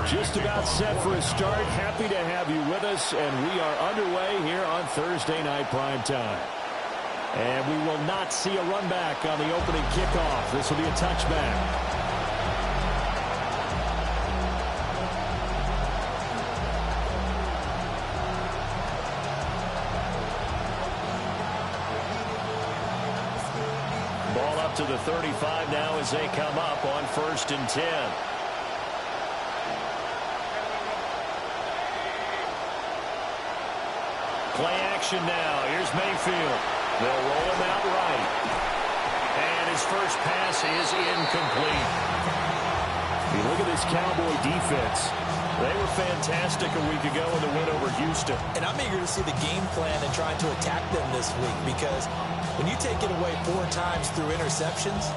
Just about set for a start. Happy to have you with us, and we are underway here on Thursday Night Prime Time. And we will not see a run back on the opening kickoff. This will be a touchback. Ball up to the 35 now as they come up on 1st and 10. Play action now. Here's Mayfield. They'll roll him out right. And his first pass is incomplete. You look at this Cowboy defense. They were fantastic a week ago in the win over Houston. And I'm eager to see the game plan and trying to attack them this week, because when you take it away 4 times through interceptions,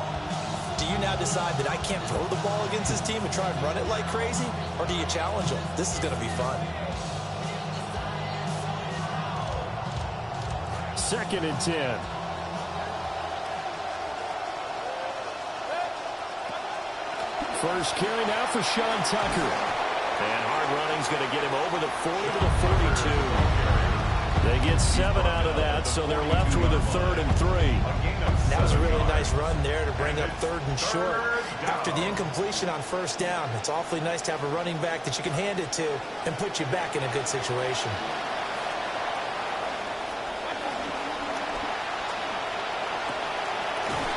do you now decide that I can't throw the ball against this team and try and run it like crazy? Or do you challenge them? This is going to be fun. 2nd and 10. First carry now for Sean Tucker. And hard running's going to get him over the 40 to the 42. They get 7 out of that, so they're left with a 3rd and 3. That was a really nice run there to bring up 3rd and short. After the incompletion on 1st down, it's awfully nice to have a running back that you can hand it to and put you back in a good situation.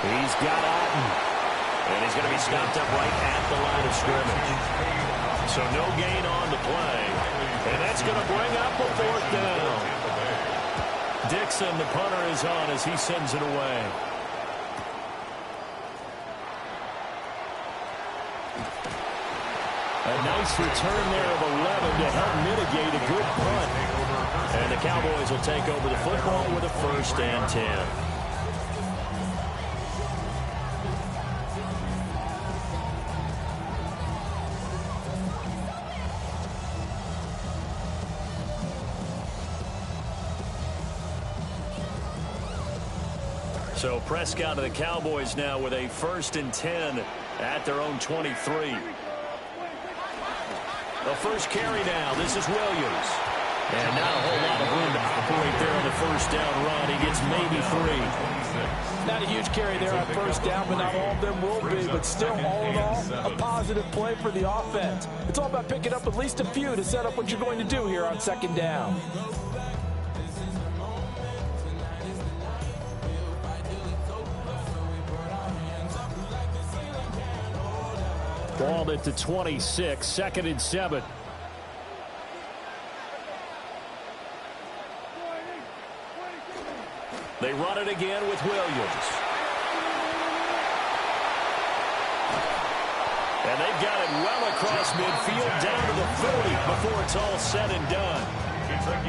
He's got Otten. And he's going to be stopped up right at the line of scrimmage. So no gain on the play. And that's going to bring up a 4th down. Dixon, the punter, is on as he sends it away. A nice return there of 11 to help mitigate a good punt. And the Cowboys will take over the football with a 1st and 10. So Prescott of the Cowboys now with a 1st and 10 at their own 23. The first carry now. This is Williams. And not a whole lot of room to operate there on the 1st down run. He gets maybe 3. Not a huge carry there on 1st down, but not all of them will be. But still, all in all, a positive play for the offense. It's all about picking up at least a few to set up what you're going to do here on 2nd down. Ball at the 26, 2nd and 7. They run it again with Williams. And they've got it well across midfield down to the 30 before it's all said and done.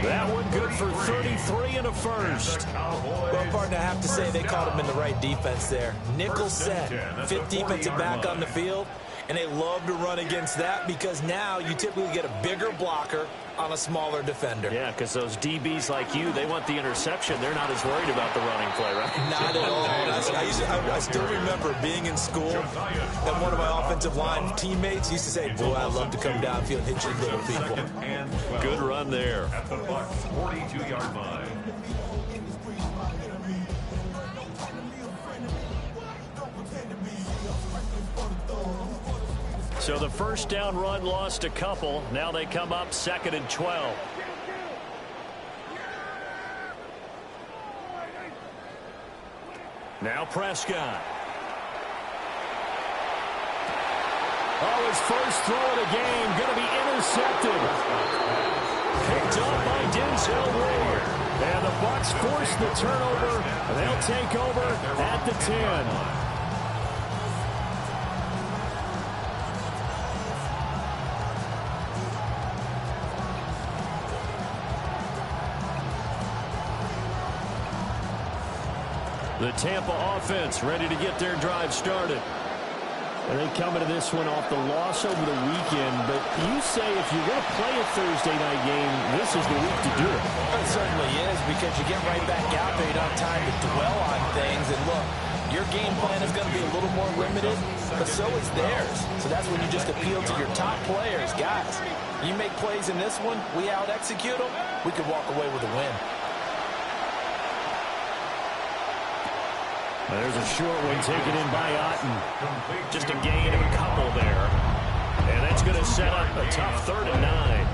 That one good for 33 and a 1st. Well, partner, I have to say they caught him in the right defense there. Nickel set, 5th defensive back on the field. And they love to run against that because now you typically get a bigger blocker on a smaller defender. Yeah, because those DBs like you, they want the interception. They're not as worried about the running play, right? Not at all. I still remember being in school, and one of my offensive line teammates used to say, boy, I love to come downfield and hit you little people. Good run there. At the Bucs 42-yard line. So the 1st down run lost a couple. Now they come up 2nd and 12. Now Prescott. Oh, his first throw of the game going to be intercepted. Picked up by Denzel Ward. And the Bucs force the turnover. And they'll take over at the 10. The Tampa offense ready to get their drive started. And they come into this one off the loss over the weekend. But you say if you're going to play a Thursday night game, this is the week to do it. It certainly is, because you get right back out there. You don't have time to dwell on things. And look, Your game plan is going to be a little more limited, but so is theirs. So that's when you just appeal to your top players. Guys, you make plays in this one, we out-execute them, we could walk away with a win. There's a short one taken in by Otten. Just a gain of a couple there. And that's going to set up a tough 3rd and 9.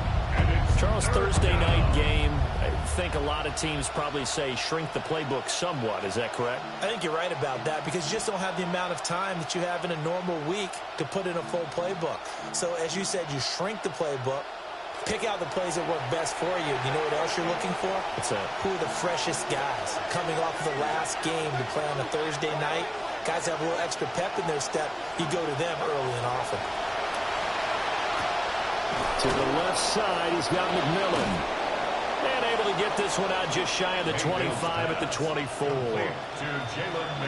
Charles, Thursday night game, I think a lot of teams probably say shrink the playbook somewhat. Is that correct? I think you're right about that because you just don't have the amount of time that you have in a normal week to put in a full playbook. So as you said, you shrink the playbook, pick out the plays that work best for you. You know what else you're looking for? What's that? Who are the freshest guys coming off of the last game to play on a Thursday night? Guys have a little extra pep in their step. You go to them early and often. To the left side, he's got McMillan. And able to get this one out just shy of the 25 at the 24.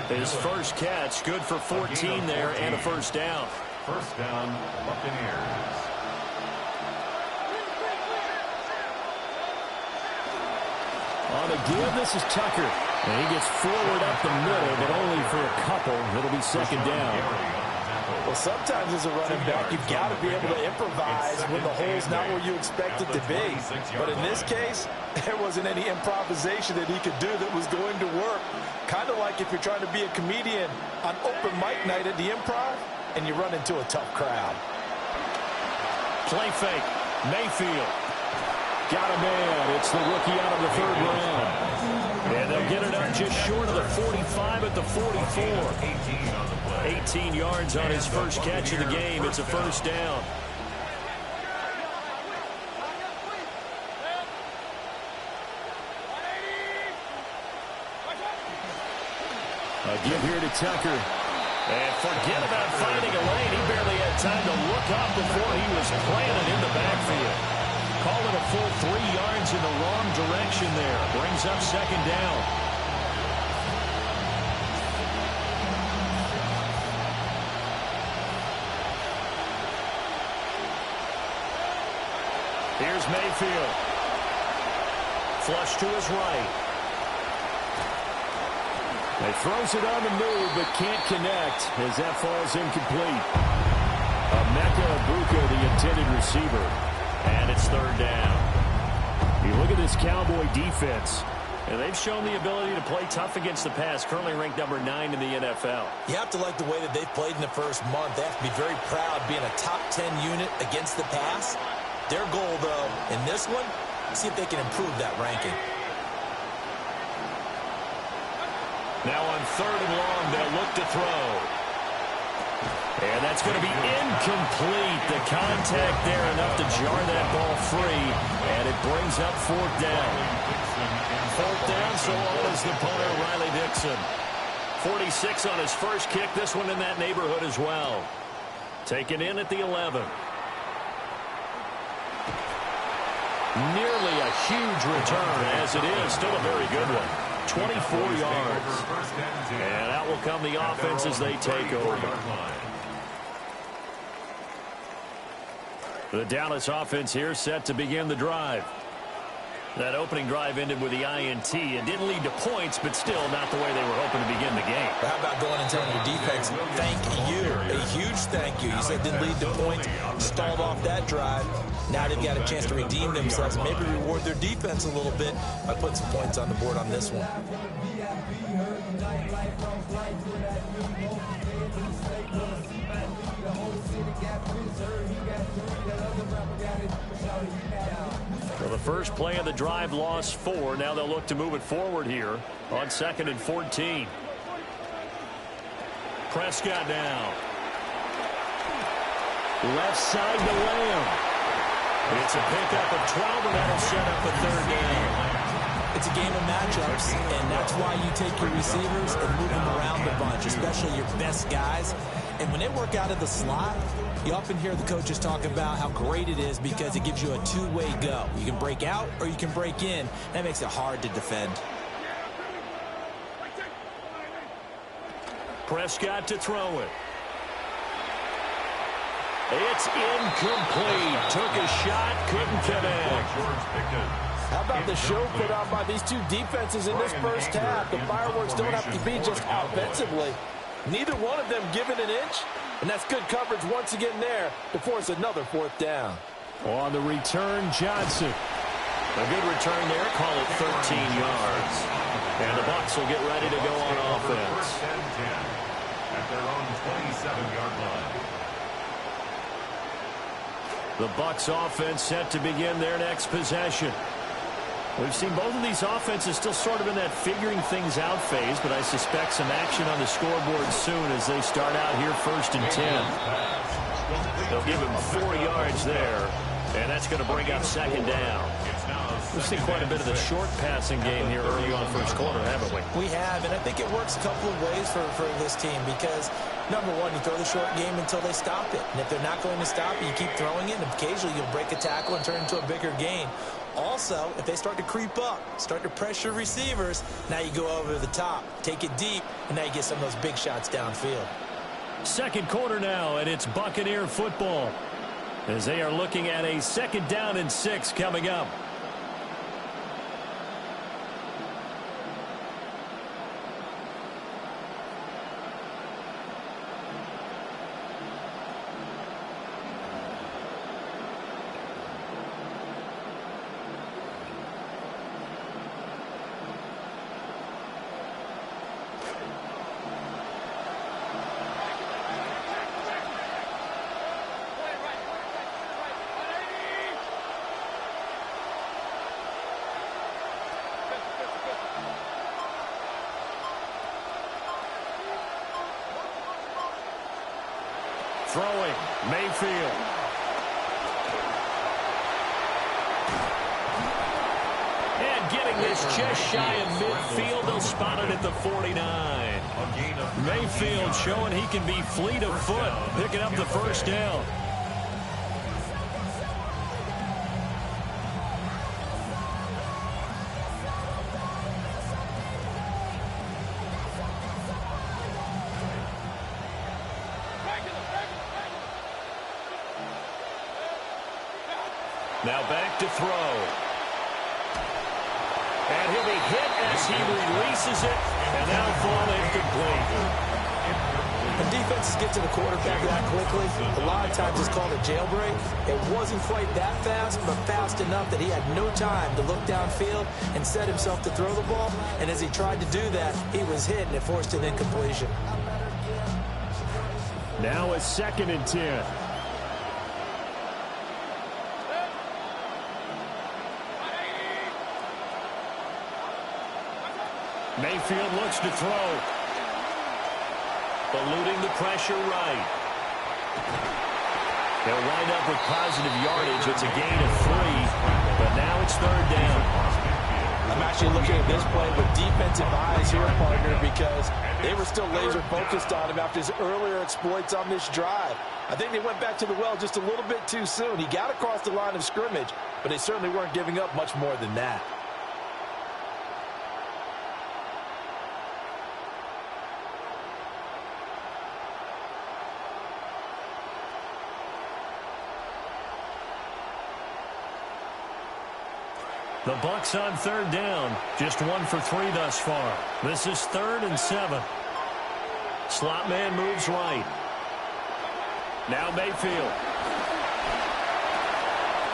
His first catch, good for 14 there and a first down. First down, Buccaneers. On a give, this is Tucker. And he gets forward up the middle, but only for a couple. It'll be second down. Well, sometimes as a running back, you've got to be able to improvise when the hole's not where you expect it to be. But in this case, there wasn't any improvisation that he could do that was going to work. Kind of like if you're trying to be a comedian on open mic night at the Improv and you run into a tough crowd. Play fake. Mayfield. Got a man. It's the rookie out of the 3rd round. And they'll get it up just short of the 45 at the 44. 18 yards on his first catch of the game. It's a first down. A give here to Tucker. And forget about finding a lane. He barely had time to look up before he was planted in the backfield. Call it a full 3 yards in the wrong direction there. Brings up second down. Here's Mayfield. Flush to his right. He throws it on the move, but can't connect as that falls incomplete. Emeka Egbuka, the intended receiver. And it's 3rd down. You look at this Cowboy defense. And they've shown the ability to play tough against the pass, currently ranked number 9 in the NFL. You have to like the way that they've played in the first month. They have to be very proud being a top 10 unit against the pass. Their goal, though, in this one, see if they can improve that ranking. Now on 3rd and long, they'll look to throw. And that's going to be incomplete. The contact there enough to jar that ball free. And it brings up 4th down. 4th down, so on is the punter, Riley Dixon. 46 on his first kick. This one in that neighborhood as well. Taken in at the 11. Nearly a huge return as it is. Still a very good one. 24 yards. And out will come the offense as they take over. The Dallas offense here set to begin the drive. That opening drive ended with the INT. It didn't lead to points, but still not the way they were hoping to begin the game. How about going and telling your defense, thank you, a huge thank you. You said didn't lead to points, stalled off that drive. Now they've got a chance to redeem themselves, maybe reward their defense a little bit by putting some points on the board on this one. Well, the first play of the drive lost 4. Now they'll look to move it forward here on 2nd and 14. Prescott now. Left side to Lamb. It's a pickup of 12, and that'll set up a 3rd down. It's a game of matchups, and that's why you take your receivers and move them around a bunch, especially your best guys. And when they work out of the slot, you often hear the coaches talk about how great it is because it gives you a two-way go. You can break out or you can break in. That makes it hard to defend. Prescott to throw it. It's incomplete. Took a shot, couldn't connect. How about the show put on by these two defenses in this first half? The fireworks don't have to be just offensively. Neither one of them given an inch, and that's good coverage once again there to force another fourth down. On the return, Johnson. A good return there. Call it 13 yards. And the Bucs will get ready to go on offense. First and 10 at their own 27-yard line. The Bucs offense set to begin their next possession. We've seen both of these offenses still sort of in that figuring things out phase, but I suspect some action on the scoreboard soon as they start out here first and 10. They'll give him 4 yards there, and that's going to bring up second down. We've seen quite a bit of the short passing game here early on first quarter, haven't we? We have, and I think it works a couple of ways for this team because, number one, you throw the short game until they stop it. And if they're not going to stop it, you keep throwing it, and occasionally you'll break a tackle and turn it into a bigger gain. Also, if they start to creep up, start to pressure receivers, now you go over the top, take it deep, and now you get some of those big shots downfield. Second quarter now, and it's Buccaneer football as they are looking at a 2nd down and 6 coming up. Throwing, Mayfield. And getting this just shy of midfield. They'll spot it at the 49. Mayfield showing he can be fleet of foot, picking up the first down. Now back to throw. And he'll be hit as he releases it, and that'll fall incomplete. When defenses get to the quarterback that quickly, a lot of times it's called a jailbreak. It wasn't quite that fast, but fast enough that he had no time to look downfield and set himself to throw the ball. And as he tried to do that, he was hit, and it forced an incompletion. Now a 2nd and 10. Mayfield looks to throw. Eluding the pressure right. They'll wind up with positive yardage. It's a gain of 3, but now it's 3rd down. I'm actually looking at this play with defensive eyes here, partner, because they were still laser focused on him after his earlier exploits on this drive. I think they went back to the well just a little bit too soon. He got across the line of scrimmage, but they certainly weren't giving up much more than that. The Bucs on 3rd down. Just 1 for 3 thus far. This is 3rd and 7. Slot man moves right. Now Mayfield.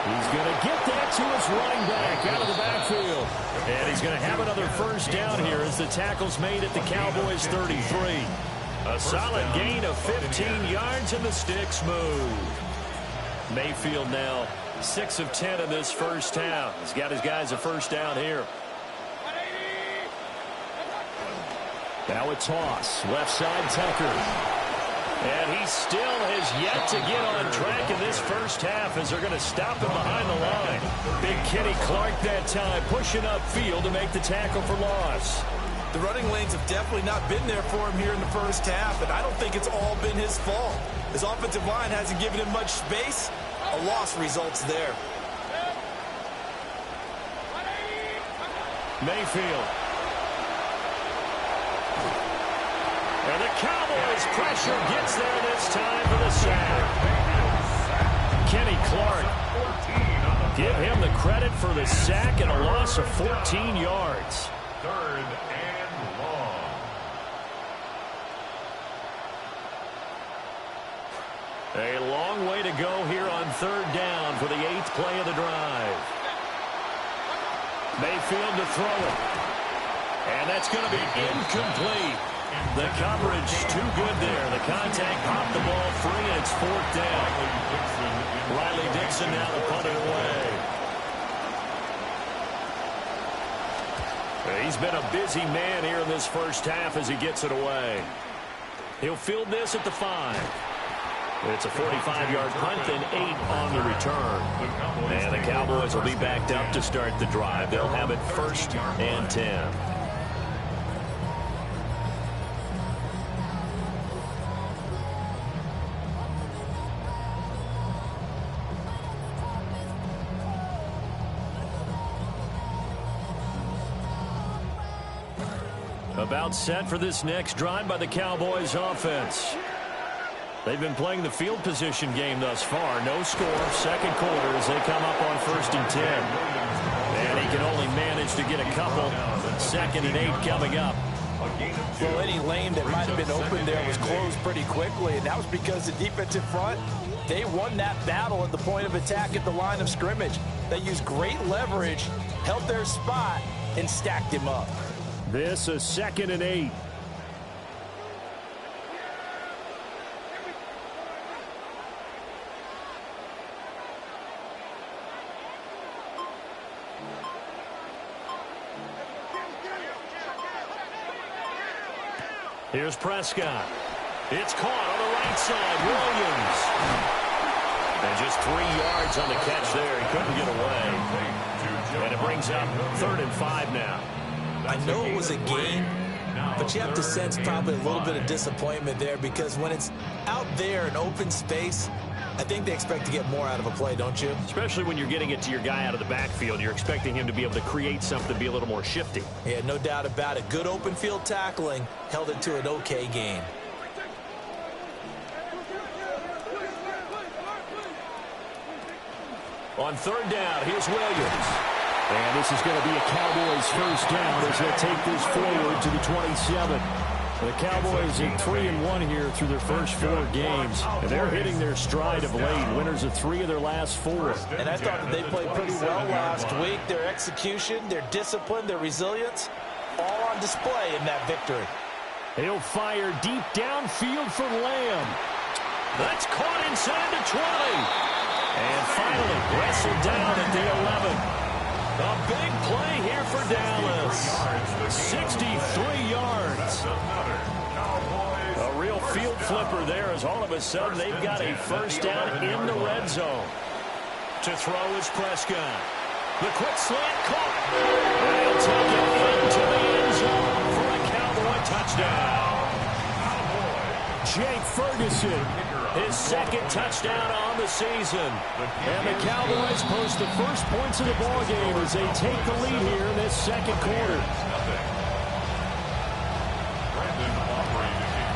He's going to get that to his running back out of the backfield. And he's going to have another first down here as the tackle's made at the Cowboys' 33. A solid gain of 15 yards and the sticks move. Mayfield now 6 of 10 in this first half. He's got his guys a first down here. Now a toss. Left side, Tucker. And he still has yet to get on track in this first half as they're going to stop him behind the line. Big Kenny Clark that time pushing upfield to make the tackle for loss. The running lanes have definitely not been there for him here in the first half, and I don't think it's all been his fault. His offensive line hasn't given him much space. A loss results there. Mayfield. And the Cowboys pressure gets there this time for the sack. Kenny Clark Give him the credit for the sack and a loss of 14 yards. 3rd and long. A long way to go here on 3rd down for the 8th play of the drive. Mayfield to throw it. And that's going to be incomplete. The coverage too good there. The contact popped the ball free, and it's 4th down. Riley Dixon now to punt it away. He's been a busy man here in this first half as he gets it away. He'll field this at the 5. It's a 45-yard punt and 8 on the return. And the Cowboys will be backed up to start the drive. They'll have it 1st and 10. About set for this next drive by the Cowboys offense. They've been playing the field position game thus far. No score, 2nd quarter as they come up on 1st and 10. And he can only manage to get a couple. 2nd and 8 coming up. Well, any lane that might have been open there was closed pretty quickly, and that was because the defensive front, they won that battle at the point of attack at the line of scrimmage. They used great leverage, held their spot, and stacked him up. This is 2nd and 8. Here's Prescott. It's caught on the right side. Williams. And just 3 yards on the catch there. He couldn't get away. And it brings up 3rd and 5 now. I know it was a gain, but you have to sense probably a little bit of disappointment there because when it's out there in open space, I think they expect to get more out of a play, don't you? Especially when you're getting it to your guy out of the backfield. You're expecting him to be able to create something, be a little more shifty. Yeah, no doubt about it. Good open field tackling held it to an okay gain. On 3rd down, here's Williams. And this is going to be a Cowboys 1st down as they take this forward to the 27. The Cowboys are 3-1 here through their first 4 games. And they're hitting their stride of late. Winners of 3 of their last 4. And I thought that they played pretty well last week. Their execution, their discipline, their resilience, all on display in that victory. He'll fire deep downfield for Lamb. That's caught inside the 20. And finally wrestled down at the 11. A big play here for Dallas. 63 yards. A real field flipper there as all of a sudden they've got a 1st down in the red zone. To throw is Prescott. The quick slant caught. And he'll take it into the end zone for a Cowboy touchdown. Jake Ferguson. His 2nd touchdown on the season. And the Cowboys post the first points of the ballgame as they take the lead here in this 2nd quarter.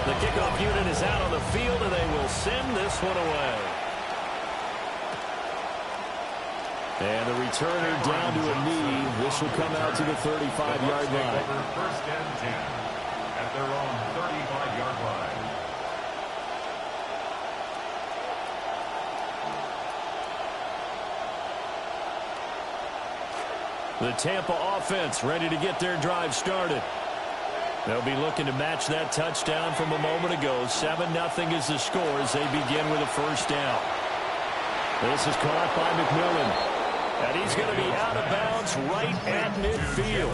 The kickoff unit is out on the field, and they will send this one away. And the returner down to a knee. This will come out to the 35-yard line. 1st and 10 at their own 35-yard line. The Tampa offense ready to get their drive started. They'll be looking to match that touchdown from a moment ago. 7-0 is the score as they begin with a 1st down. This is caught by McMillan. And he's going to be out of bounds right at midfield.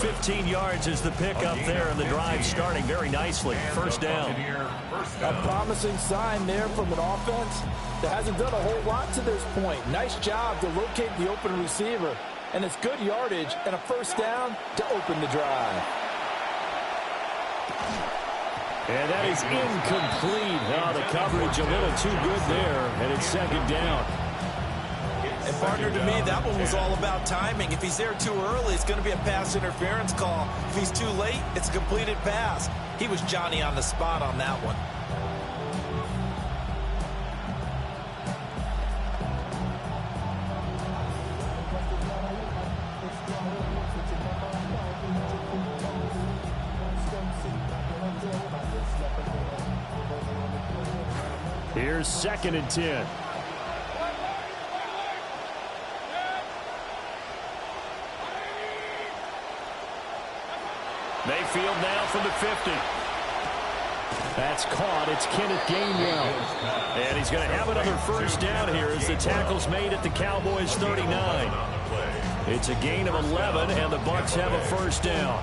15 yards is the pickup there, and the drive starting very nicely. 1st down. A promising sign there from an offense that hasn't done a whole lot to this point. Nice job to locate the open receiver. And it's good yardage and a 1st down to open the drive. And that is incomplete. Now the coverage a little too good there, and it's 2nd down. And partner, to me, that one was all about timing. If he's there too early, it's going to be a pass interference call. If he's too late, it's a completed pass. He was Johnny on the spot on that one. Here's 2nd and 10. Mayfield now from the 50. That's caught. It's Kenneth Gainwell. And he's going to have another first down here as the tackle's made at the Cowboys' 39. It's a gain of 11, and the Bucs have a first down.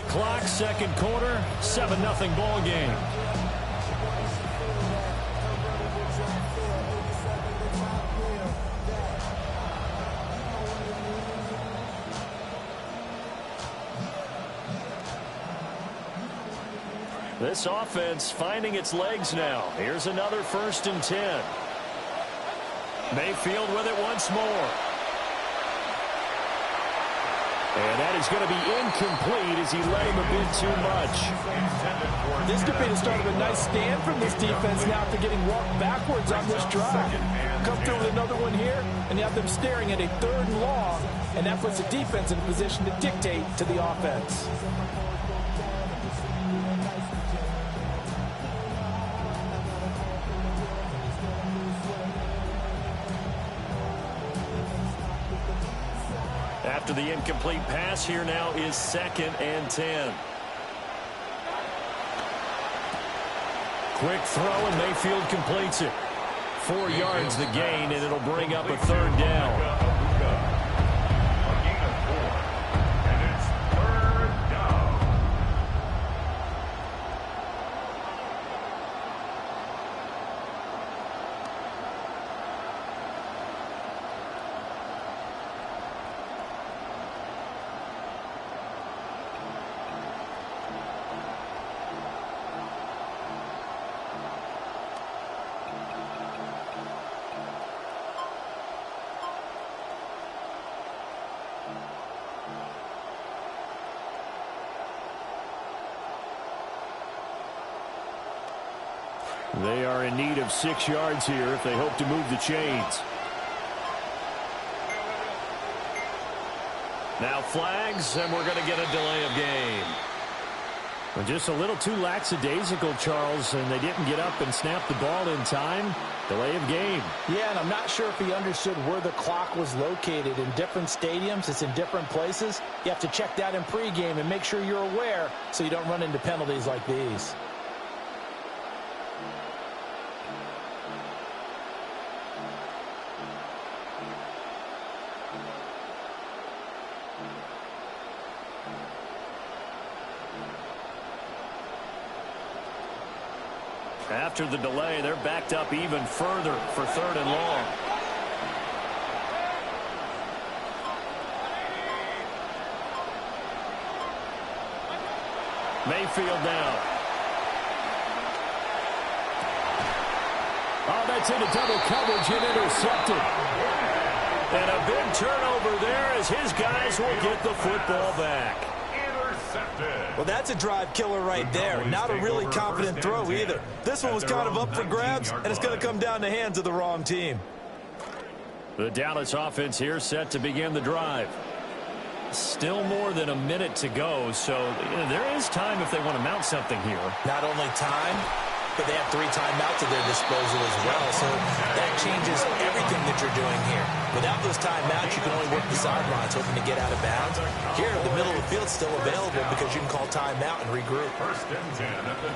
Clock, 2nd quarter, 7-0 ball game. This offense finding its legs now. Here's another 1st and 10. Mayfield with it once more. And that is going to be incomplete as he let him a bit too much. This could be the start of a nice stand from this defense now after getting walked backwards on this drive. Come through with another one here, and you have them staring at a 3rd and long, and that puts the defense in a position to dictate to the offense. After the incomplete pass, here now is 2nd and 10. Quick throw, and Mayfield completes it. 4 yards the gain, and it'll bring up a 3rd down. They are in need of 6 yards here if they hope to move the chains. Now flags, and we're going to get a delay of game. Well, just a little too lackadaisical, Charles, and they didn't get up and snap the ball in time. Delay of game. Yeah, and I'm not sure if he understood where the clock was located. In different stadiums, it's in different places. You have to check that in pregame and make sure you're aware so you don't run into penalties like these. After the delay, they're backed up even further for 3rd and long. Mayfield now. Oh, that's into double coverage and intercepted. And a big turnover there as his guys will get the football back. Well, that's a drive killer right there. Not a really confident throw either. This one was kind of up for grabs, and it's going to come down the hands of the wrong team. The Dallas offense here set to begin the drive. Still more than a minute to go, so there is time if they want to mount something here. Not only time, but they have 3 timeouts at their disposal as well, so that changes everything that you're doing here. Without those timeouts, you can only work the sidelines, hoping to get out of bounds. Here, the middle of the field's still available because you can call timeout and regroup.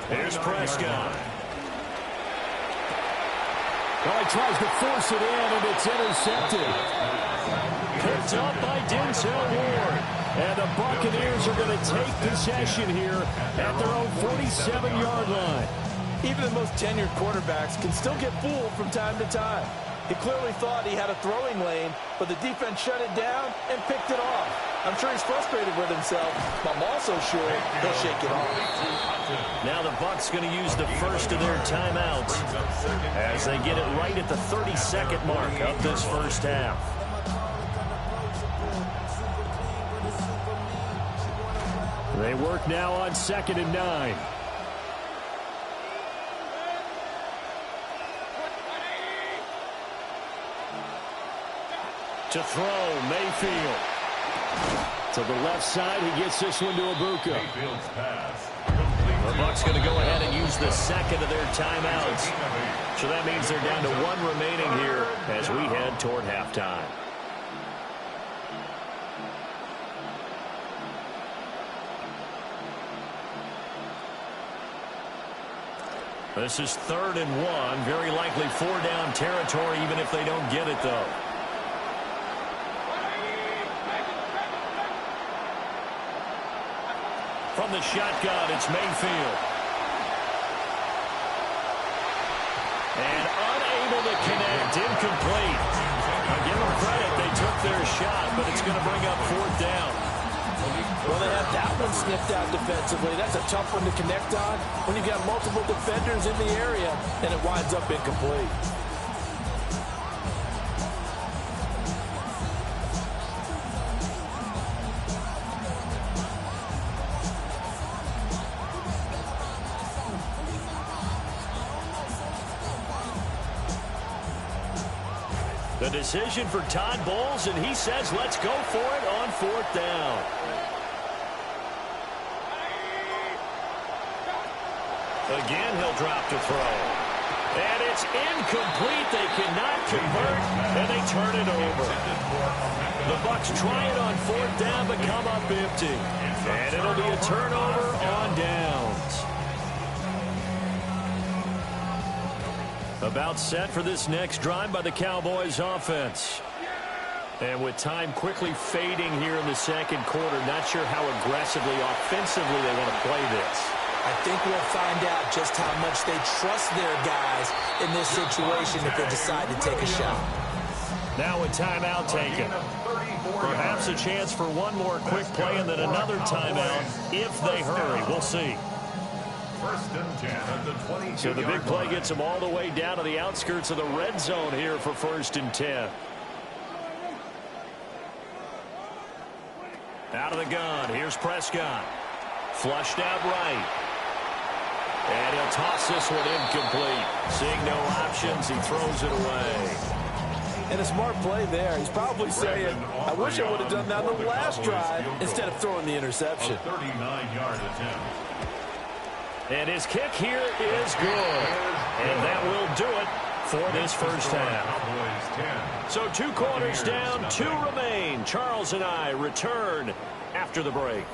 Here's Prescott. Well, he tries to force it in, and it's intercepted. Picked up by Denzel Ward. And the Buccaneers are going to take possession here at their own 47-yard line. Even the most tenured quarterbacks can still get fooled from time to time. He clearly thought he had a throwing lane, but the defense shut it down and picked it off. I'm sure he's frustrated with himself, but I'm also sure he'll shake it off. Now the Bucs going to use the first of their timeouts as they get it right at the 30-second mark of this first half. They work now on 2nd and 9. To throw, Mayfield. To the left side, he gets this one to Ibuka. Mayfield's pass. The Bucs going to go ahead and use the second of their timeouts. So that means they're down to one remaining here as we head toward halftime. This is 3rd and 1. Very likely 4-down territory, even if they don't get it, though. From the shotgun, it's Mayfield. And unable to connect, incomplete. I'll give them credit, they took their shot, but it's going to bring up 4th down. Well, they have that one sniffed out defensively. That's a tough one to connect on when you've got multiple defenders in the area, and it winds up incomplete. The decision for Todd Bowles, and he says let's go for it on 4th down. Again, he'll drop to throw. And it's incomplete. They cannot convert, and they turn it over. The Bucs try it on 4th down, but come up empty. And it'll be a turnover on downs. About set for this next drive by the Cowboys offense. And with time quickly fading here in the second quarter, not sure how aggressively, offensively they want to play this. I think we'll find out just how much they trust their guys in this situation if they decide to take a shot. Now a timeout taken. Perhaps a chance for one more quick play and then another timeout if they hurry. We'll see. 1st and 10 at the 22-yard line. So the big play gets them all the way down to the outskirts of the red zone here for 1st and 10. Out of the gun. Here's Prescott. Flushed out right. And he'll toss this one incomplete. Seeing no options, he throws it away. And a smart play there. He's probably saying, I wish I would have done that on the last drive instead of throwing the interception. A 39-yard attempt. And his kick here is good. And that will do it for this first half. So 2 quarters down, 2 remain. Charles and I return after the break.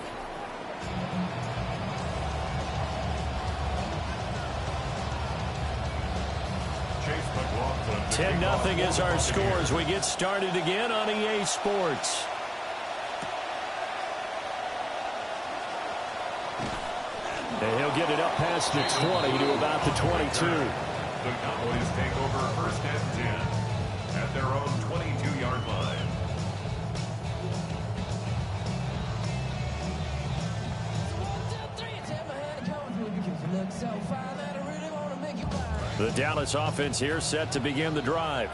10-0 is our score as we get started again on EA Sports. And he'll get it up past the 20 to about the 22. The Cowboys take over 1st and 10 at their own 22-yard line. The Dallas offense here set to begin the drive.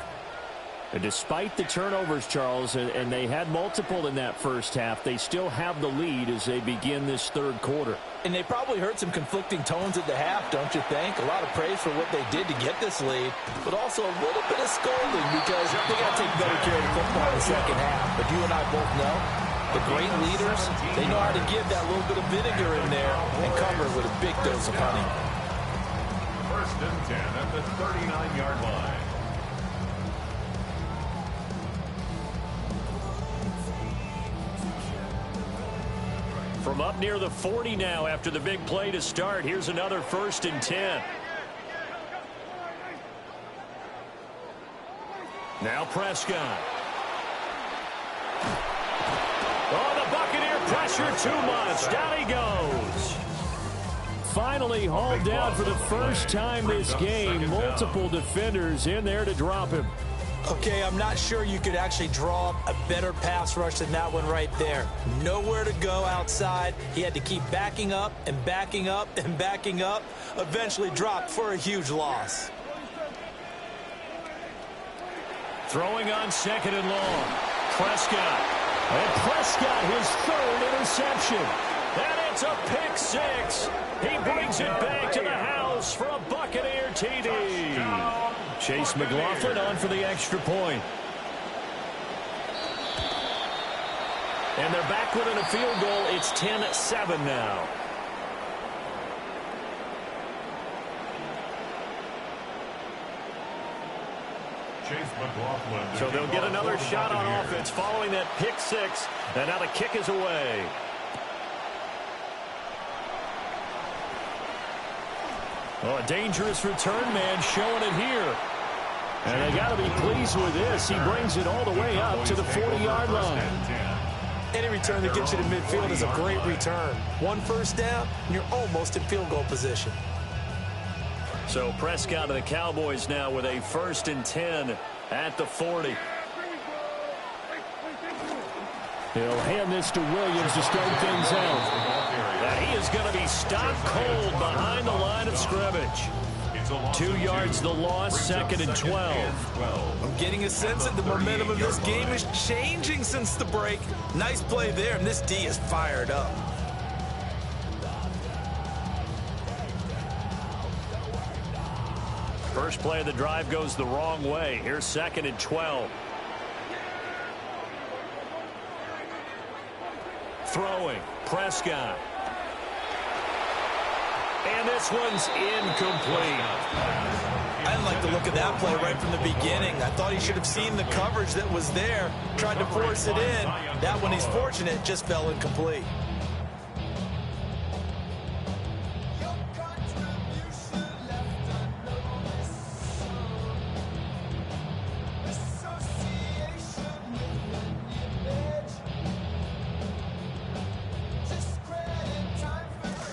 And despite the turnovers, Charles, and they had multiple in that first half, they still have the lead as they begin this 3rd quarter. And they probably heard some conflicting tones at the half, don't you think? A lot of praise for what they did to get this lead, but also a little bit of scolding because they got to take better care of the football in the second half. But you and I both know the great leaders, they know how to give that little bit of vinegar in there and cover it with a big dose of honey. 1st and 10 at the 39-yard line. From up near the 40 now after the big play to start. Here's another 1st and 10. Now Prescott. Oh, the Buccaneer pressure too much. Down he goes. Finally hauled down for the first time this game. Multiple defenders in there to drop him. Okay, I'm not sure you could actually draw up a better pass rush than that one right there. Nowhere to go outside. He had to keep backing up and backing up and backing up. Eventually dropped for a huge loss. Throwing on 2nd and long. Prescott. And Prescott, his 3rd interception. And it's a pick 6. He brings it back to the house for a Buccaneer TD. Chase McLaughlin on for the extra point. And they're back within a field goal. It's 10-7 now. So they'll get another shot on offense following that pick six. And now the kick is away. Oh, a dangerous return man showing it here. And they got to be pleased with this. He brings it all the way up to the 40-yard line. Any return that gets you to midfield is a great return. One first down, and you're almost in field goal position. So Prescott and the Cowboys now with a 1st and 10 at the 40. He'll hand this to Williams to start things out. And he is going to be stopped cold behind the line of scrimmage. 2 yards the loss, 2nd and 12. I'm getting a sense that the momentum of this game is changing since the break. Nice play there, and this D is fired up. First play of the drive goes the wrong way. Here's 2nd and 12. Throwing, Prescott. And this one's incomplete. I didn't like the look of that play right from the beginning. I thought he should have seen the coverage that was there, tried to force it in. That one, he's fortunate, just fell incomplete.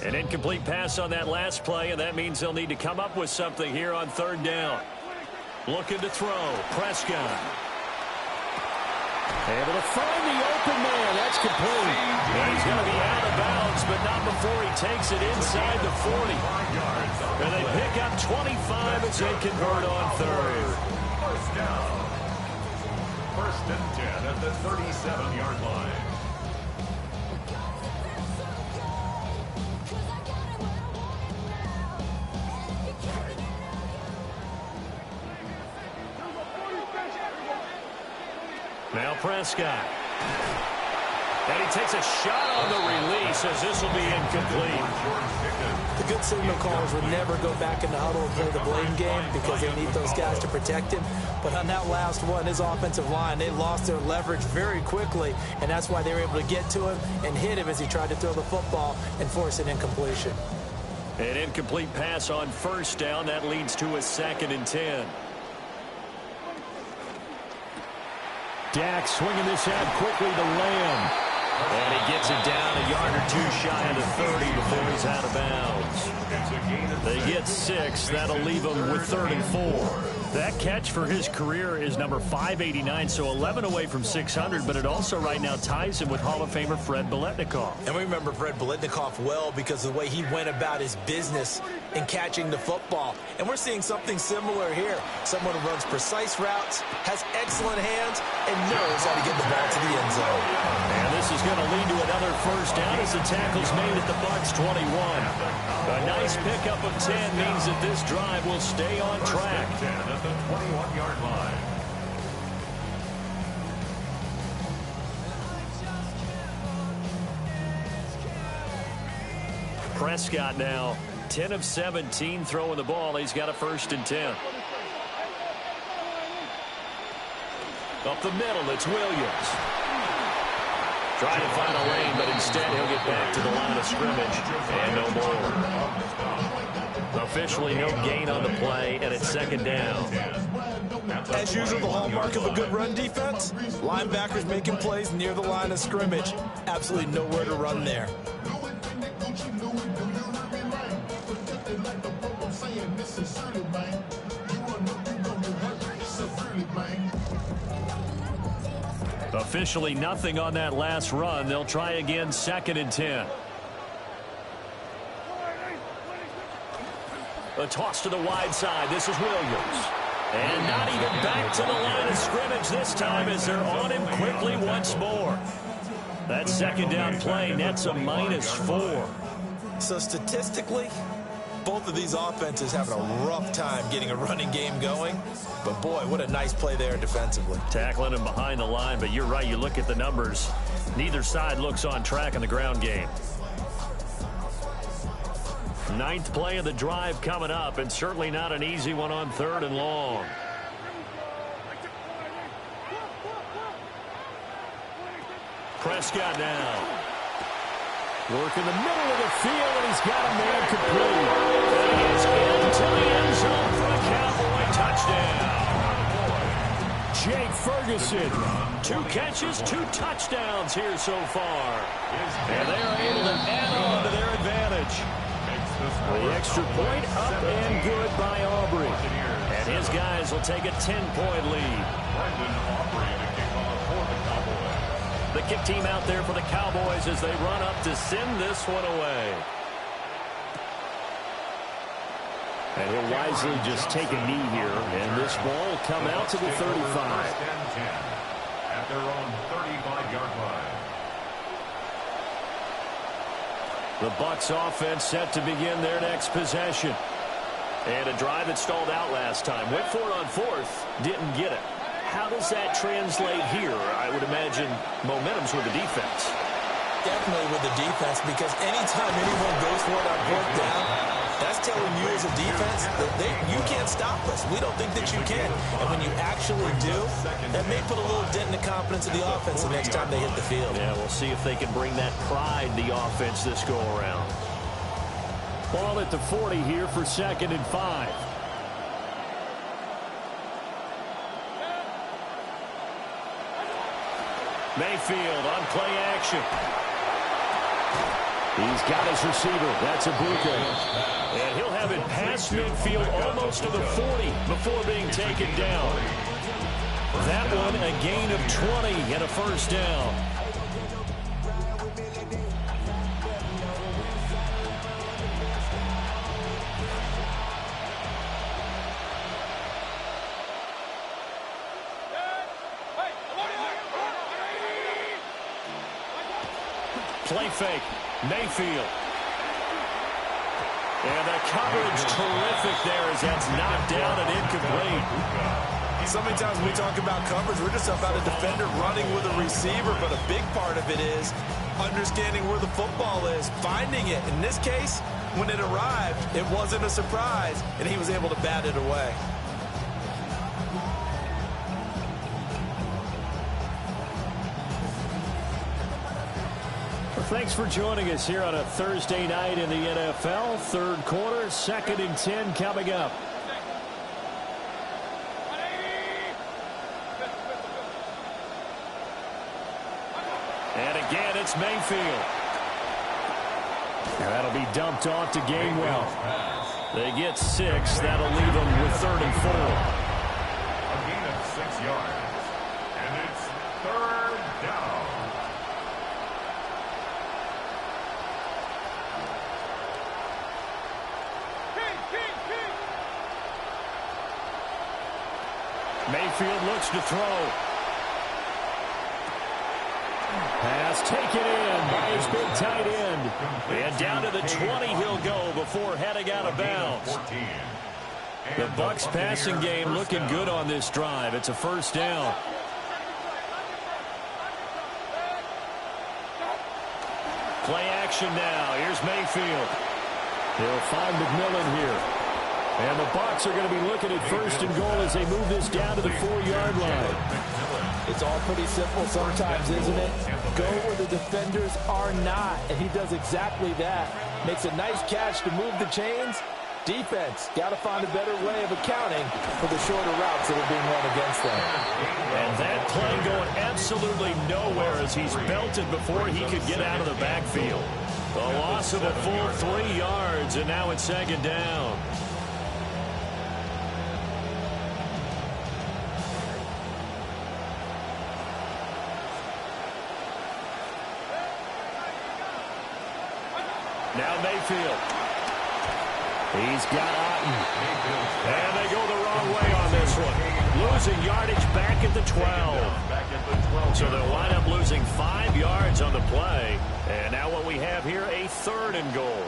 An incomplete pass on that last play, and that means they'll need to come up with something here on 3rd down. Looking to throw. Prescott. Able to find the open man. That's complete. And he's going to be out of bounds, but not before he takes it inside the 40. And they pick up 25 as they convert on 3rd. First down. 1st and 10 at the 37-yard line. Now Prescott. And he takes a shot on the release as this will be incomplete. The good signal callers would never go back in the huddle and play the blame game because they need those guys to protect him. But on that last one, his offensive line, they lost their leverage very quickly, and that's why they were able to get to him and hit him as he tried to throw the football and force an incompletion. An incomplete pass on 1st down. That leads to a 2nd and 10. Dak swinging this out quickly to Lamb. And he gets it down a yard or 2 shy of the 30 before he's out of bounds. They get 6. That'll leave him with 3rd and 4. That catch for his career is number 589, so 11 away from 600, but it also right now ties him with Hall of Famer Fred Biletnikoff. And we remember Fred Biletnikoff well because of the way he went about his business in catching the football. And we're seeing something similar here. Someone who runs precise routes, has excellent hands, and knows how to get the ball to the end zone. And this is going to lead to another 1st down as the tackle's made at the Bucs 21. A nice pickup of 10 means that this drive will stay on track. At the 21-yard line. Prescott now 10 of 17 throwing the ball. He's got a 1st and 10. Up the middle, it's Williams. Trying to find a lane, but instead he'll get back to the line of scrimmage. And no more. Officially no gain on the play, and it's 2nd down. As usual, the hallmark of a good run defense, linebackers making plays near the line of scrimmage. Absolutely nowhere to run there. Officially nothing on that last run. They'll try again, 2nd and 10. A toss to the wide side. This is Williams. And not even back to the line of scrimmage this time as they're on him quickly once more. That 2nd down play nets a -4. So statistically, both of these offenses having a rough time getting a running game going. But, boy, what a nice play there defensively. Tackling him behind the line, but you're right. You look at the numbers. Neither side looks on track in the ground game. Ninth play of the drive coming up, and certainly not an easy one on 3rd and long. Prescott now. Work in the middle of the field, and he's got a man complete. And he is into the end zone for a Cowboy touchdown. Jake Ferguson, 2 catches, 2 touchdowns here so far. And they are able to add on to their advantage. The extra point up and good by Aubrey. And his guys will take a 10-point lead. The kick team out there for the Cowboys as they run up to send this one away. And he'll wisely just take a knee here, and this ball will come out to the 35. At their own 35-yard line. The Bucs offense set to begin their next possession. And a drive that stalled out last time. Went for it on 4th, didn't get it. How does that translate here? I would imagine momentum's with the defense. Definitely with the defense, because anytime anyone goes for it on 4th down, that's telling you as a defense that you can't stop us. We don't think that you can. And when you actually do, that may put a little dent in the confidence of the offense the next time they hit the field. Yeah, we'll see if they can bring that pride, the offense, this go-around. Ball at the 40 here for 2nd and 5. Mayfield on play action. He's got his receiver. That's a Ibuka. And he'll have it past midfield almost to the 40 before being taken down. That one a gain of 20 and a first down. Play fake. Mayfield. And the coverage terrific there as that's knocked down and incomplete. So many times when we talk about coverage, we're just about a defender running with a receiver, but a big part of it is understanding where the football is, finding it. In this case, when it arrived, it wasn't a surprise, and he was able to bat it away. Thanks for joining us here on a Thursday night in the NFL. 3rd quarter, 2nd and 10 coming up. And again, it's Mayfield. And that'll be dumped off to Gainwell. They get 6. That'll leave them with 3rd and 4. A gain of 6 yards. And it's 3rd down. Mayfield looks to throw. Pass taken in by his big tight end. And down to the 20 he'll go before heading out of bounds. The Bucs passing game looking good on this drive. It's a first down. Play action now. Here's Mayfield. He'll find McMillan here. And the Bucs are going to be looking at 1st and goal as they move this down to the 4-yard line. It's all pretty simple sometimes, isn't it? Go where the defenders are not, and he does exactly that. Makes a nice catch to move the chains. Defense, got to find a better way of accounting for the shorter routes that are being run against them. And that play going absolutely nowhere as he's belted before he could get out of the backfield. The loss of a full 3 yards, and now it's 2nd down. Now Mayfield. He's got Otten. And they go the wrong way on this one. Losing yardage back at the 12. So they'll wind up losing 5 yards on the play. And now what we have here, a 3rd and goal.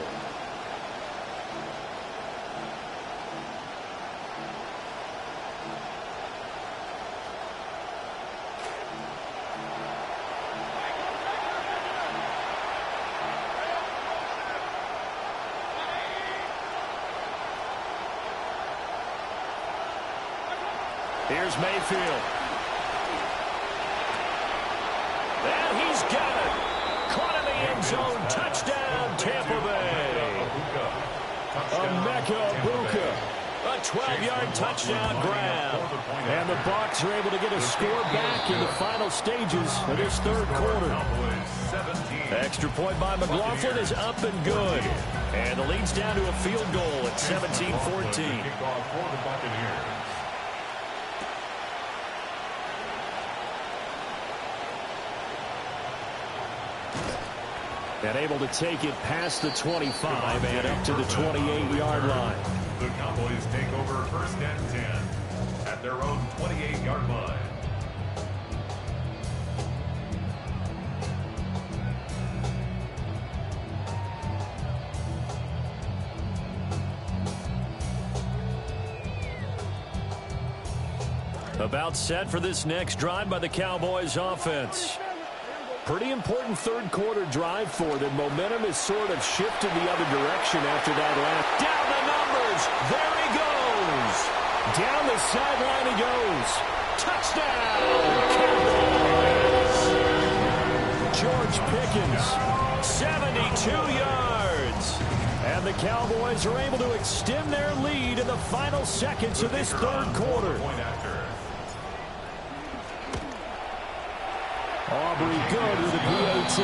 Here's Mayfield. And he's got it. Caught in the end zone. Touchdown, Tampa Bay. Emeka. A 12-yard touchdown grab. And the Bucs are able to get a score back in the final stages of this third quarter. Extra point by McLaughlin is up and good. And the lead's down to a field goal at 17-14. And able to take it past the 25 and up to the 28-yard line. The Cowboys take over first and 10 at their own 28-yard line. About set for this next drive by the Cowboys offense. Pretty important third quarter drive for them. Momentum is sort of shifted the other direction after that last. Down the numbers. There he goes. Down the sideline he goes. Touchdown, Cowboys. George Pickens, 72 yards. And the Cowboys are able to extend their lead in the final seconds of this third quarter. Aubrey good with a PAT.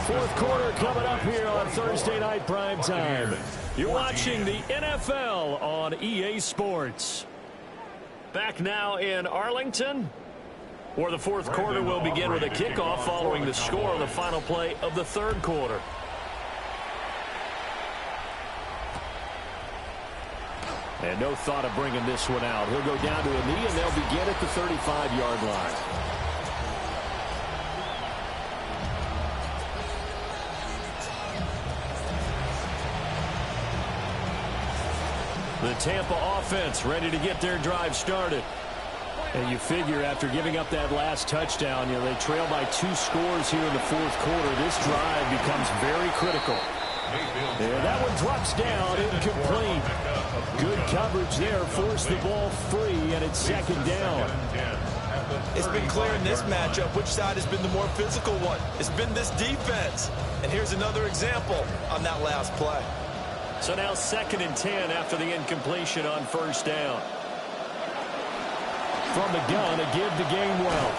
Fourth quarter coming up here on Thursday Night Primetime. You're watching the NFL on EA Sports. Back now in Arlington, where the fourth quarter will begin with a kickoff following the score on the final play of the third quarter. And no thought of bringing this one out. He'll go down to a knee, and they'll begin at the 35-yard line. The Tampa offense ready to get their drive started. And you figure after giving up that last touchdown, they trail by 2 scores here in the fourth quarter. This drive becomes very critical. And that one drops down, incomplete. Good coverage there, forced the ball free, and it's second down. It's been clear in this matchup which side has been the more physical one. It's been this defense. And here's another example on that last play. So now 2nd and 10 after the incompletion on first down. From the gun, a give to Gainwell.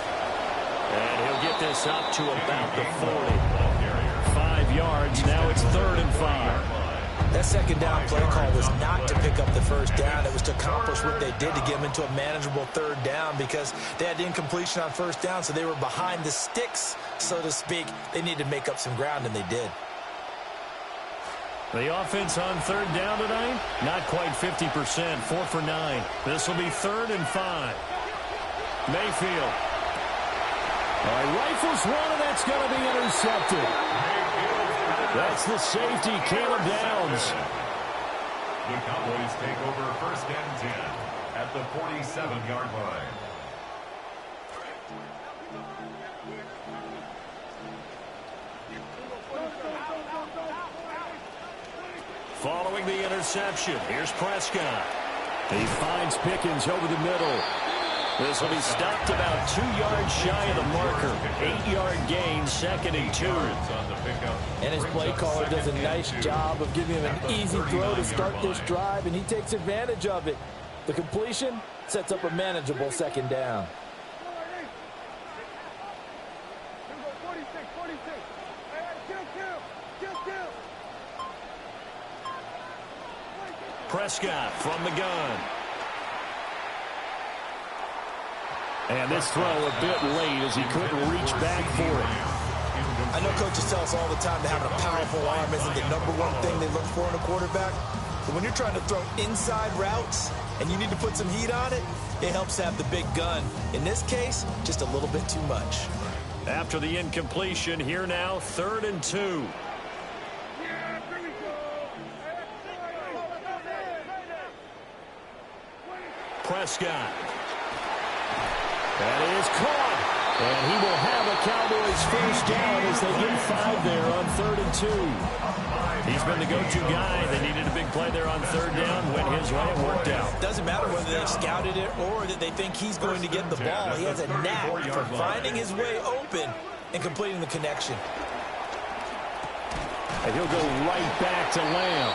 And he'll get this up to about the 40. 5 yards, now it's 3rd and 5. That second down play call was not to pick up the first down. It was to accomplish what they did to get them into a manageable 3rd down because they had the incompletion on first down, so they were behind the sticks, so to speak. They needed to make up some ground, and they did. The offense on 3rd down tonight, not quite 50%, 4 for 9. This will be 3rd and 5. Mayfield. All right, rifles one, and that's going to be intercepted. That's the safety, Caleb Downs. The Cowboys take over first and 10 at the 47-yard line. Following the interception, here's Prescott. He finds Pickens over the middle. This will be stopped about 2 yards shy of the marker. 8-yard gain, 2nd and 2. And his play caller does a nice job of giving him an easy throw to start this drive, and he takes advantage of it. The completion sets up a manageable 2nd down. Prescott from the gun. And this throw a bit late as he couldn't reach back for it. I know coaches tell us all the time that having a powerful arm isn't the #1 thing they look for in a quarterback. But when you're trying to throw inside routes and you need to put some heat on it, it helps to have the big gun. In this case, just a little bit too much. After the incompletion, here now, 3rd and 2. Prescott. That is caught. And he will have a Cowboys first down as they get 5 there on 3rd and 2. He's been the go-to guy. They needed a big play there on 3rd down. Went his way. It worked out. Doesn't matter whether they've scouted it or that they think he's going to get the ball. He has a knack for finding his way open and completing the connection. And he'll go right back to Lamb.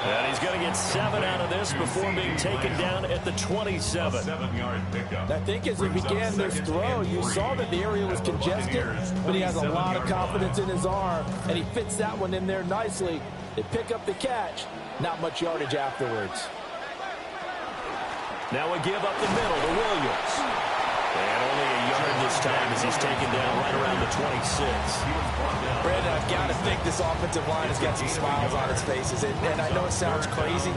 And he's going to get 7 out of this before being taken down at the 27. I think as he began this throw, you saw that the area was congested, but he has a lot of confidence in his arm, and he fits that one in there nicely. They pick up the catch, not much yardage afterwards. Now we give up the middle to Williams. And only a yard this time as he's taken down right around the 26. Brandon, I've got to think this offensive line has got some smiles on its faces. And I know it sounds crazy,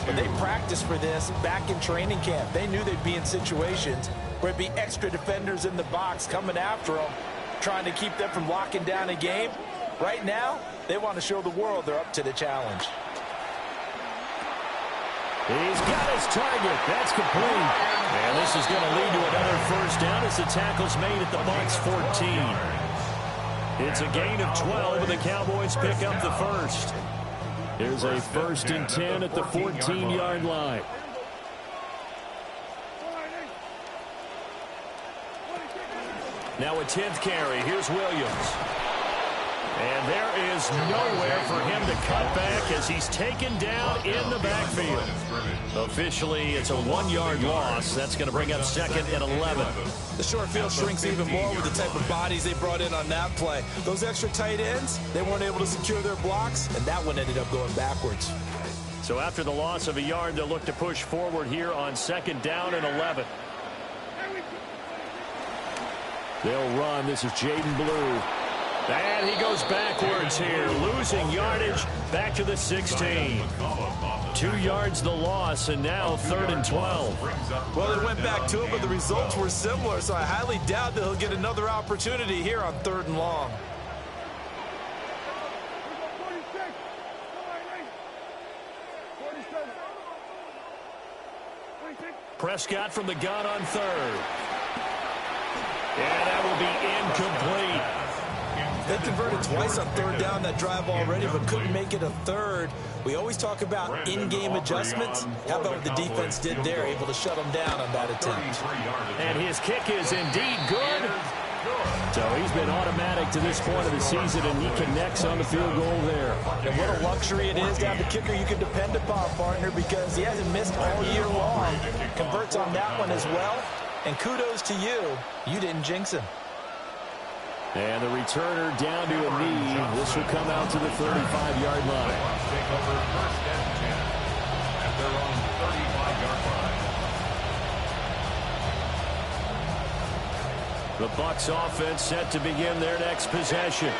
but they practiced for this back in training camp. They knew they'd be in situations where there'd be extra defenders in the box coming after them, trying to keep them from locking down a game. Right now, they want to show the world they're up to the challenge. He's got his target. That's complete. And this is going to lead to another first down as the tackle's made at the Bucs 14. It's a gain of 12, and the Cowboys pick up the first. Here's a 1st and 10 at the 14-yard line. Now a 10th carry. Here's Williams. And there is nowhere for him to cut back as he's taken down in the backfield. Officially, it's a 1-yard loss. That's going to bring up 2nd and 11. The short field shrinks even more with the type of bodies they brought in on that play. Those extra tight ends, they weren't able to secure their blocks, and that one ended up going backwards. So after the loss of a yard, they'll look to push forward here on 2nd down and 11. They'll run. This is Jaden Blue. And he goes backwards here, losing yardage back to the 16. 2 yards the loss, and now 3rd and 12. Well, they went back to it, but the results were similar, so I highly doubt that he'll get another opportunity here on 3rd and long. Prescott from the gun on 3rd. And that will be incomplete. They converted twice on 3rd down that drive already, but couldn't make it a 3rd. We always talk about in-game adjustments. How about what the defense did there, able to shut them down on that attempt. And his kick is indeed good. So he's been automatic to this point of the season, and he connects on the field goal there. And what a luxury it is to have the kicker you can depend upon, partner, because he hasn't missed all year long. Converts on that one as well. And kudos to you. You didn't jinx him. And the returner down to a knee. This will come out to the 35-yard line. Take over 1st and 10 at their own 35-yard line. The Bucs offense set to begin their next possession.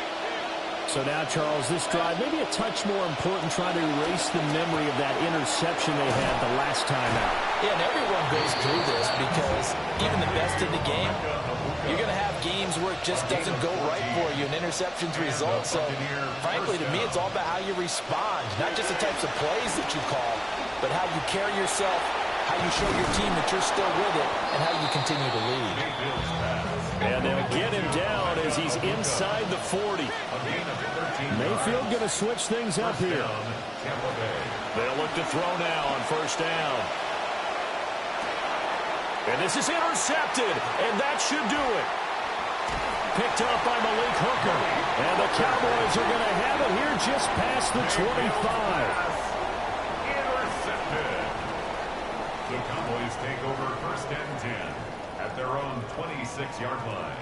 So now, Charles, this drive maybe a touch more important, trying to erase the memory of that interception they had the last time out. Yeah, and everyone goes through this because even the best in the game, you're going to have games where it just doesn't go right for you, and interceptions result. So, frankly, to me, it's all about how you respond, not just the types of plays that you call, but how you carry yourself, how you show your team that you're still with it, and how you continue to lead. And they'll get him down as he's inside the 40. Mayfield going to switch things up here. They'll look to throw now on 1st down. And this is intercepted, and that should do it. Picked up by Malik Hooker. And the Cowboys are going to have it here just past the 25. Intercepted. The Cowboys take over 1st and 10 at their own 26-yard line.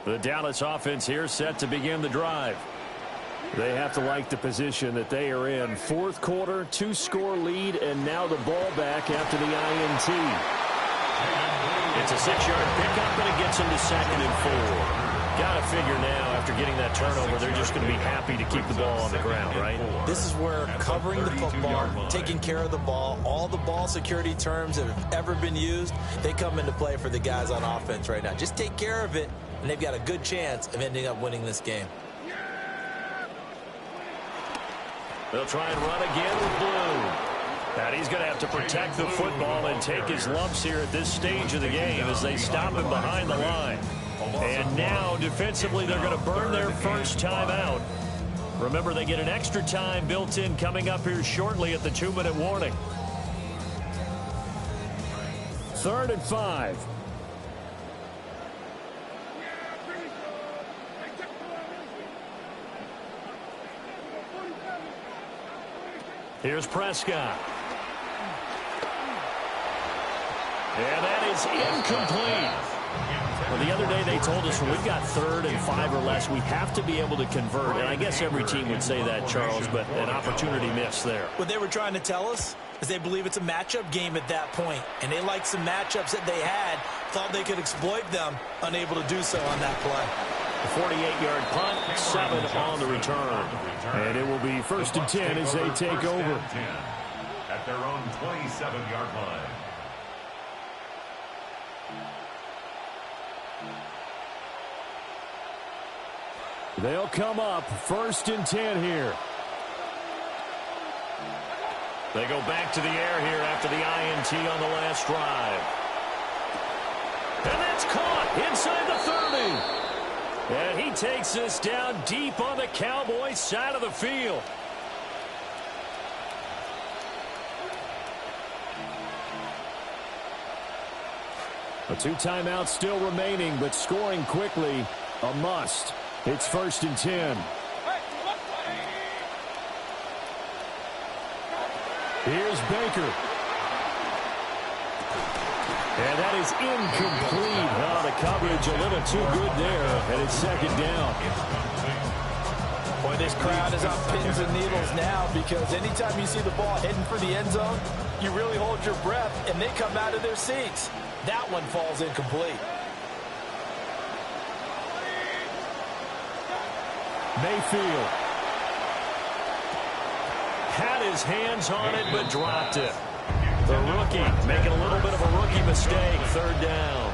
The Dallas offense here set to begin the drive. They have to like the position that they are in. 4th quarter, 2-score lead, and now the ball back after the INT. It's a 6-yard pickup, and it gets them to 2nd and 4. Got to figure now, after getting that turnover, they're just going to be happy to keep the ball on the ground, right? This is where covering the football, taking care of the ball, all the ball security terms that have ever been used, they come into play for the guys on offense right now. Just take care of it, and they've got a good chance of ending up winning this game. They'll try and run again with Blue. And he's going to have to protect the football and take his lumps here at this stage of the game as they stop him behind the line. And now, defensively, they're going to burn their first timeout. Remember, they get an extra time built in coming up here shortly at the 2-minute warning. 3rd and 5. Here's Prescott. And that is incomplete. Well, the other day they told us when we've got 3rd and 5 or less, we have to be able to convert. And I guess every team would say that, Charles, but an opportunity missed there. What they were trying to tell us is they believe it's a matchup game at that point. And they liked some matchups that they had, thought they could exploit them, unable to do so on that play. A 48-yard punt, 7 on the return. And it will be 1st and 10 as they take over. At their own 27-yard line. They'll come up 1st and 10 here. They go back to the air here after the INT on the last drive. And that's caught inside the 30. And he takes this down deep on the Cowboys side of the field. A 2 timeouts still remaining, but scoring quickly, a must. It's 1st and 10. Here's Baker. And that is incomplete. Oh, the coverage a little too good there, and it's 2nd down. Boy, this crowd is on pins and needles now because anytime you see the ball heading for the end zone, you really hold your breath, and they come out of their seats. That one falls incomplete. Mayfield had his hands on it but dropped it. The rookie making a little bit of a rookie mistake. 3rd down.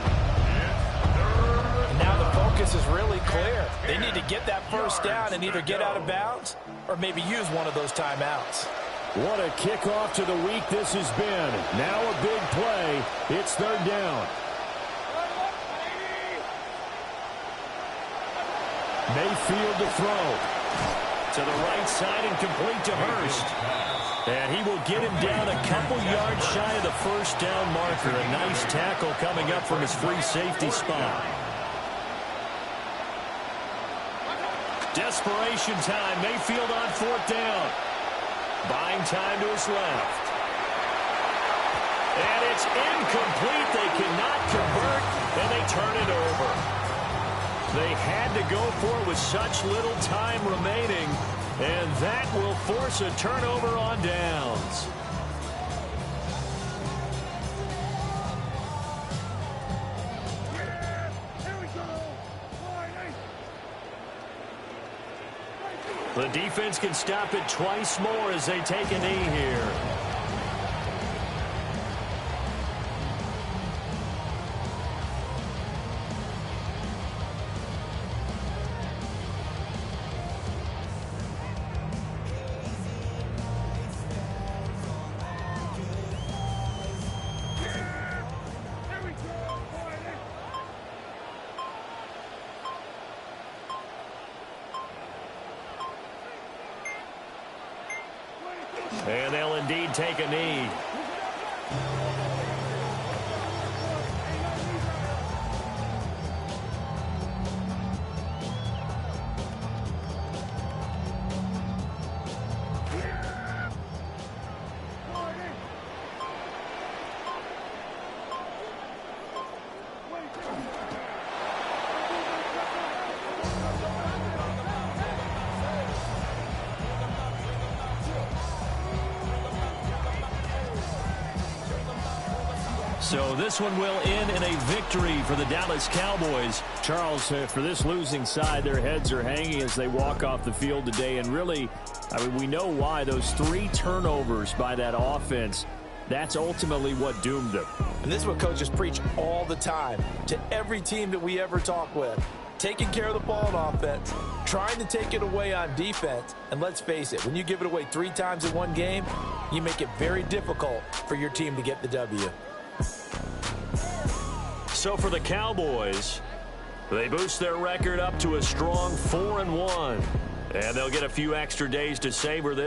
And now the focus is really clear. They need to get that 1st down and either get out of bounds or maybe use one of those timeouts. What a kickoff to the week this has been. Now a big play. It's 3rd down. Mayfield to throw. To the right side and complete to Hurst. And he will get him down a couple yards shy of the 1st down marker. A nice tackle coming up from his free safety spot. Desperation time. Mayfield on 4th down. Buying time to his left. And it's incomplete. They cannot convert, and they turn it over. They had to go for it with such little time remaining, and that will force a turnover on downs. The defense can stop it twice more as they take a knee here. And they'll indeed take a knee. So this one will end in a victory for the Dallas Cowboys. Charles, for this losing side, their heads are hanging as they walk off the field today. And really, I mean, we know why. Those 3 turnovers by that offense, that's ultimately what doomed them. And this is what coaches preach all the time to every team that we ever talk with. Taking care of the ball on offense, trying to take it away on defense. And let's face it, when you give it away 3 times in one game, you make it very difficult for your team to get the W. So for the Cowboys, they boost their record up to a strong 4-1. And they'll get a few extra days to savor this.